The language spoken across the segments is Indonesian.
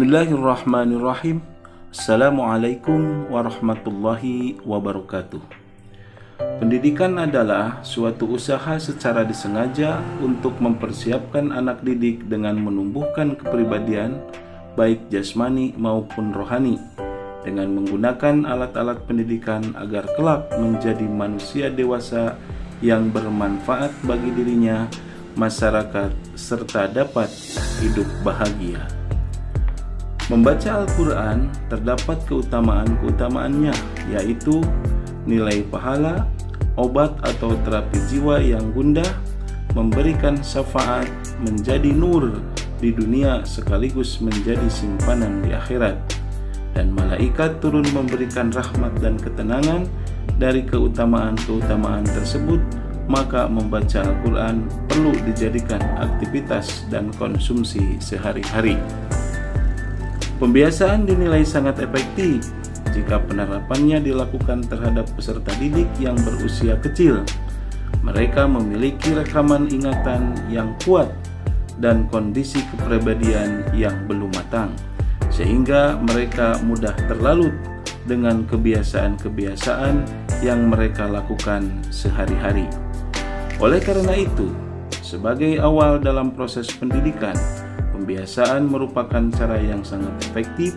Bismillahirrahmanirrahim. Assalamualaikum warahmatullahi wabarakatuh. Pendidikan adalah suatu usaha secara disengaja untuk mempersiapkan anak didik dengan menumbuhkan kepribadian baik jasmani maupun rohani dengan menggunakan alat-alat pendidikan agar kelak menjadi manusia dewasa yang bermanfaat bagi dirinya, masyarakat, serta dapat hidup bahagia. Membaca Al-Quran terdapat keutamaan-keutamaannya, yaitu nilai pahala, obat atau terapi jiwa yang gundah, memberikan syafaat, menjadi nur di dunia sekaligus menjadi simpanan di akhirat, dan malaikat turun memberikan rahmat dan ketenangan. Dari keutamaan-keutamaan tersebut, maka membaca Al-Quran perlu dijadikan aktivitas dan konsumsi sehari-hari. Pembiasaan dinilai sangat efektif jika penerapannya dilakukan terhadap peserta didik yang berusia kecil. Mereka memiliki rekaman ingatan yang kuat dan kondisi kepribadian yang belum matang, sehingga mereka mudah terlalut dengan kebiasaan-kebiasaan yang mereka lakukan sehari-hari. Oleh karena itu, sebagai awal dalam proses pendidikan, pembiasaan merupakan cara yang sangat efektif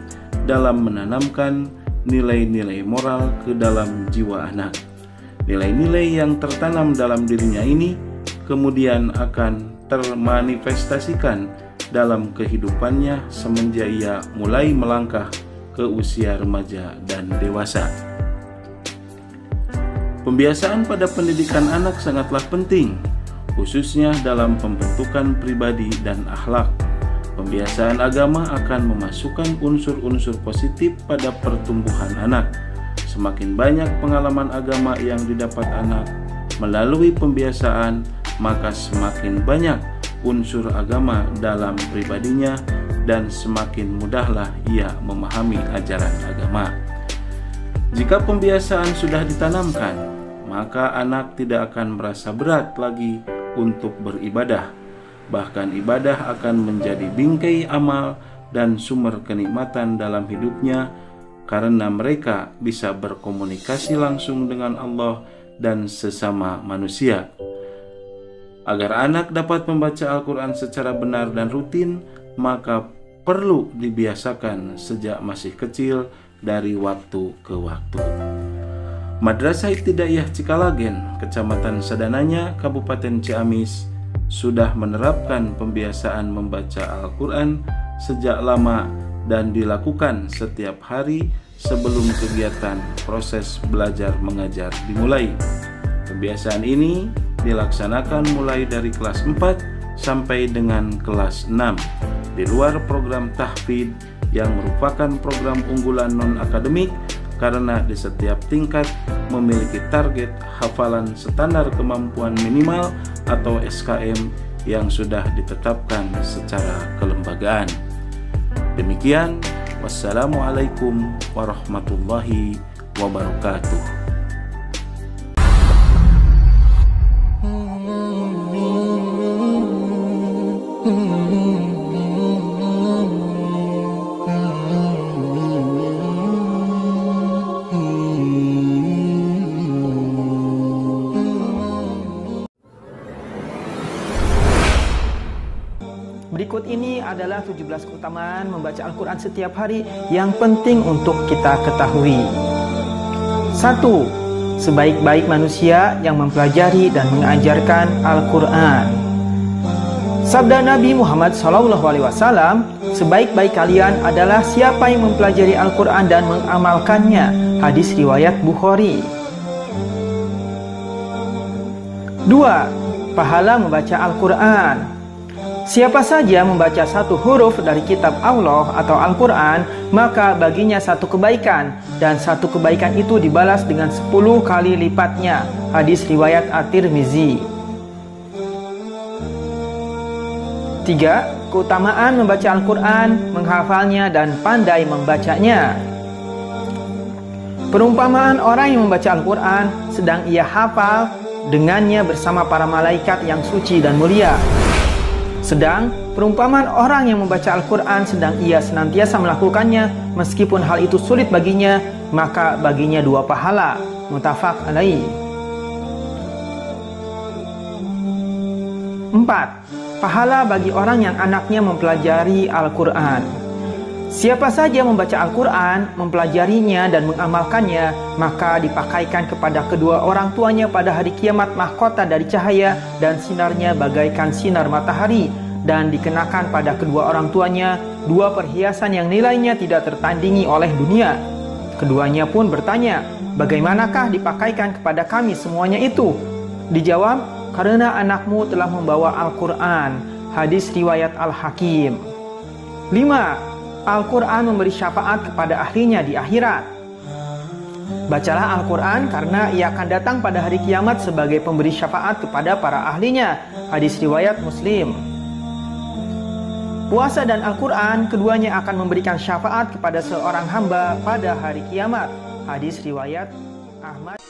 dalam menanamkan nilai-nilai moral ke dalam jiwa anak. Nilai-nilai yang tertanam dalam dirinya ini kemudian akan termanifestasikan dalam kehidupannya semenjak ia mulai melangkah ke usia remaja dan dewasa. Pembiasaan pada pendidikan anak sangatlah penting, khususnya dalam pembentukan pribadi dan akhlak. Pembiasaan agama akan memasukkan unsur-unsur positif pada pertumbuhan anak. Semakin banyak pengalaman agama yang didapat anak melalui pembiasaan, maka semakin banyak unsur agama dalam pribadinya dan semakin mudahlah ia memahami ajaran agama. Jika pembiasaan sudah ditanamkan, maka anak tidak akan merasa berat lagi untuk beribadah. Bahkan ibadah akan menjadi bingkai amal dan sumber kenikmatan dalam hidupnya, karena mereka bisa berkomunikasi langsung dengan Allah dan sesama manusia. Agar anak dapat membaca Al-Quran secara benar dan rutin, maka perlu dibiasakan sejak masih kecil dari waktu ke waktu. Madrasah Ibtidaiyah Cikalagen, Kecamatan Sadananya, Kabupaten Ciamis, sudah menerapkan pembiasaan membaca Al-Quran sejak lama dan dilakukan setiap hari sebelum kegiatan proses belajar mengajar dimulai. Pembiasaan ini dilaksanakan mulai dari kelas 4 sampai dengan kelas 6 di luar program tahfidz yang merupakan program unggulan non-akademik, karena di setiap tingkat memiliki target hafalan standar kemampuan minimal atau SKM yang sudah ditetapkan secara kelembagaan. Demikian, wassalamualaikum warahmatullahi wabarakatuh. Berikut ini adalah 17 keutamaan membaca Al-Quran setiap hari yang penting untuk kita ketahui. 1. Sebaik-baik manusia yang mempelajari dan mengajarkan Al-Quran. Sabda Nabi Muhammad SAW, sebaik-baik kalian adalah siapa yang mempelajari Al-Quran dan mengamalkannya. Hadis riwayat Bukhari. 2. Pahala membaca Al-Quran. Siapa saja membaca satu huruf dari kitab Allah atau Al-Quran, maka baginya satu kebaikan, dan satu kebaikan itu dibalas dengan 10 kali lipatnya. Hadis riwayat At-Tirmizi. 3. Keutamaan membaca Al-Quran, menghafalnya dan pandai membacanya. Perumpamaan orang yang membaca Al-Quran sedang ia hafal dengannya bersama para malaikat yang suci dan mulia. Sedang perumpamaan orang yang membaca Al-Quran sedang ia senantiasa melakukannya meskipun hal itu sulit baginya, maka baginya 2 pahala. Muttafaq alaih. 4. Pahala bagi orang yang anaknya mempelajari Al-Quran. Siapa saja membaca Al-Quran, mempelajarinya dan mengamalkannya, maka dipakaikan kepada kedua orang tuanya pada hari kiamat mahkota dari cahaya dan sinarnya bagaikan sinar matahari, dan dikenakan pada kedua orang tuanya 2 perhiasan yang nilainya tidak tertandingi oleh dunia. Keduanya pun bertanya, bagaimanakah dipakaikan kepada kami semuanya itu? Dijawab, karena anakmu telah membawa Al-Quran. Hadis riwayat Al-Hakim. 5. Al-Quran memberi syafaat kepada ahlinya di akhirat. Bacalah Al-Quran karena ia akan datang pada hari kiamat sebagai pemberi syafaat kepada para ahlinya. Hadis riwayat Muslim. Puasa dan Al-Quran keduanya akan memberikan syafaat kepada seorang hamba pada hari kiamat. Hadis riwayat Ahmad.